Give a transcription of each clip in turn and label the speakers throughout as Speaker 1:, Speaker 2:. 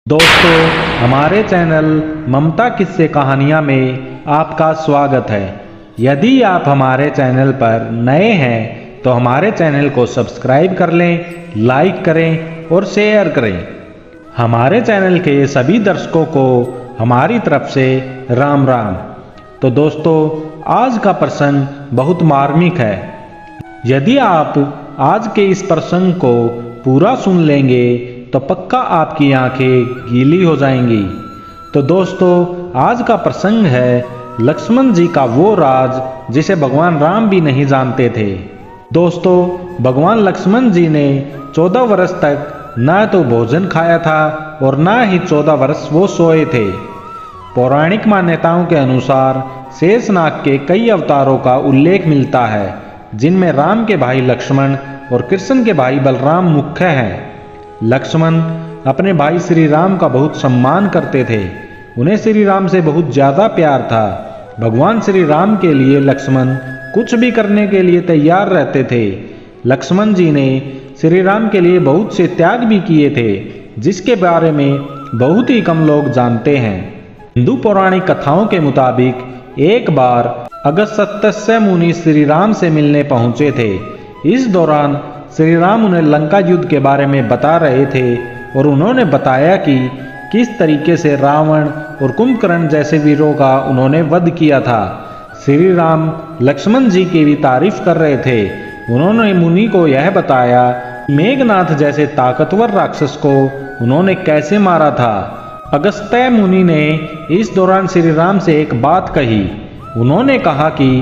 Speaker 1: दोस्तों, हमारे चैनल ममता किस्से कहानियाँ में आपका स्वागत है। यदि आप हमारे चैनल पर नए हैं तो हमारे चैनल को सब्सक्राइब कर लें, लाइक करें और शेयर करें। हमारे चैनल के सभी दर्शकों को हमारी तरफ से राम राम। तो दोस्तों, आज का प्रसंग बहुत मार्मिक है। यदि आप आज के इस प्रसंग को पूरा सुन लेंगे तो पक्का आपकी आंखें गीली हो जाएंगी। तो दोस्तों, आज का प्रसंग है लक्ष्मण जी का वो राज जिसे भगवान राम भी नहीं जानते थे। दोस्तों, भगवान लक्ष्मण जी ने 14 वर्ष तक ना तो भोजन खाया था और ना ही 14 वर्ष वो सोए थे। पौराणिक मान्यताओं के अनुसार शेषनाग के कई अवतारों का उल्लेख मिलता है, जिनमें राम के भाई लक्ष्मण और कृष्ण के भाई बलराम मुख्य हैं। लक्ष्मण अपने भाई श्री राम का बहुत सम्मान करते थे। उन्हें श्री राम से बहुत ज़्यादा प्यार था। भगवान श्री राम के लिए लक्ष्मण कुछ भी करने के लिए तैयार रहते थे। लक्ष्मण जी ने श्री राम के लिए बहुत से त्याग भी किए थे, जिसके बारे में बहुत ही कम लोग जानते हैं। हिंदू पौराणिक कथाओं के मुताबिक एक बार अगस्त्य मुनि श्री राम से मिलने पहुंचे थे। इस दौरान श्री राम उन्हें लंका युद्ध के बारे में बता रहे थे और उन्होंने बताया कि किस तरीके से रावण और कुंभकर्ण जैसे वीरों का उन्होंने वध किया था। श्री राम लक्ष्मण जी की भी तारीफ कर रहे थे। उन्होंने मुनि को यह बताया मेघनाथ जैसे ताकतवर राक्षस को उन्होंने कैसे मारा था। अगस्त्य मुनि ने इस दौरान श्री राम से एक बात कही। उन्होंने कहा कि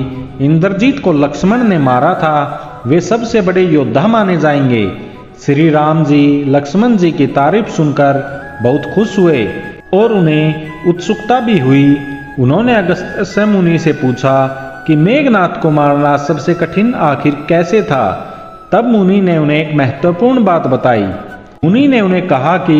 Speaker 1: इंद्रजीत को लक्ष्मण ने मारा था, वे सबसे बड़े योद्धा माने जाएंगे। श्री राम जी लक्ष्मण जी की तारीफ सुनकर बहुत खुश हुए और उन्हें उत्सुकता भी हुई। उन्होंने अगस्त्य मुनि से पूछा कि मेघनाथ को मारना सबसे कठिन आखिर कैसे था। तब मुनि ने उन्हें एक महत्वपूर्ण बात बताई। मुनि ने उन्हें कहा कि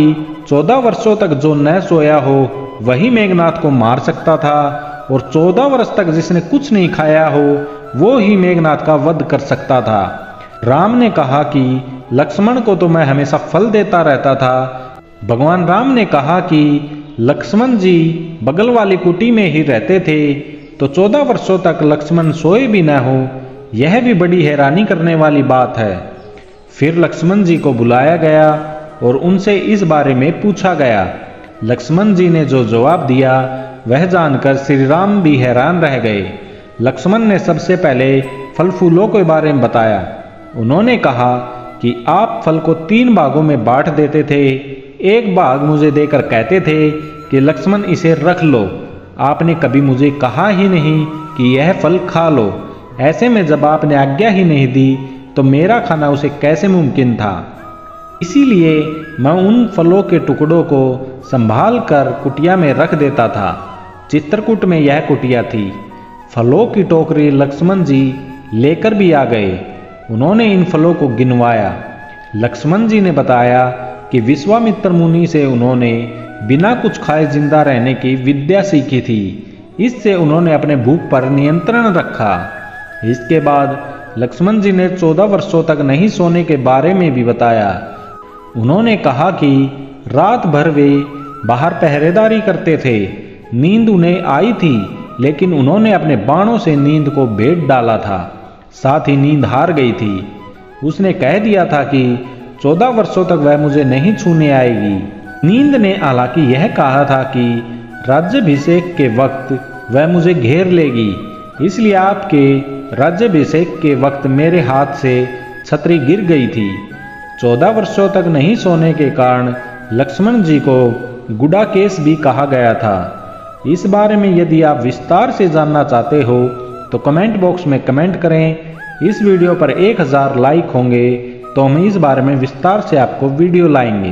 Speaker 1: 14 वर्षों तक जो न सोया हो वही मेघनाथ को मार सकता था, और 14 वर्ष तक जिसने कुछ नहीं खाया हो वो ही मेघनाथ का वध कर सकता था। राम ने कहा कि लक्ष्मण को तो मैं हमेशा फल देता रहता था। भगवान राम ने कहा कि लक्ष्मण जी बगल वाली कुटी में ही रहते थे, तो 14 वर्षों तक लक्ष्मण सोए भी न हो, यह भी बड़ी हैरानी करने वाली बात है। फिर लक्ष्मण जी को बुलाया गया और उनसे इस बारे में पूछा गया। लक्ष्मण जी ने जो जवाब दिया वह जानकर श्री राम भी हैरान रह गए। लक्ष्मण ने सबसे पहले फल फूलों के बारे में बताया। उन्होंने कहा कि आप फल को 3 भागों में बांट देते थे। एक भाग मुझे देकर कहते थे कि लक्ष्मण इसे रख लो। आपने कभी मुझे कहा ही नहीं कि यह फल खा लो। ऐसे में जब आपने आज्ञा ही नहीं दी तो मेरा खाना उसे कैसे मुमकिन था। इसीलिए मैं उन फलों के टुकड़ों को संभाल कर कुटिया में रख देता था। चित्रकूट में यह कुटिया थी। फलों की टोकरी लक्ष्मण जी लेकर भी आ गए। उन्होंने इन फलों को गिनवाया। लक्ष्मण जी ने बताया कि विश्वामित्र मुनि से उन्होंने बिना कुछ खाए जिंदा रहने की विद्या सीखी थी। इससे उन्होंने अपने भूख पर नियंत्रण रखा। इसके बाद लक्ष्मण जी ने 14 वर्षों तक नहीं सोने के बारे में भी बताया। उन्होंने कहा कि रात भर वे बाहर पहरेदारी करते थे। नींद उन्हें आई थी, लेकिन उन्होंने अपने बाणों से नींद को भेद डाला था। साथ ही नींद हार गई थी। उसने कह दिया था कि 14 वर्षों तक वह मुझे नहीं छूने आएगी। नींद ने हालांकि यह कहा था कि राज्याभिषेक के वक्त वह मुझे घेर लेगी। इसलिए आपके राज्याभिषेक के वक्त मेरे हाथ से छतरी गिर गई थी। 14 वर्षों तक नहीं सोने के कारण लक्ष्मण जी को गुडाकेश भी कहा गया था। इस बारे में यदि आप विस्तार से जानना चाहते हो तो कमेंट बॉक्स में कमेंट करें। इस वीडियो पर 1000 लाइक होंगे तो हम इस बारे में विस्तार से आपको वीडियो लाएंगे।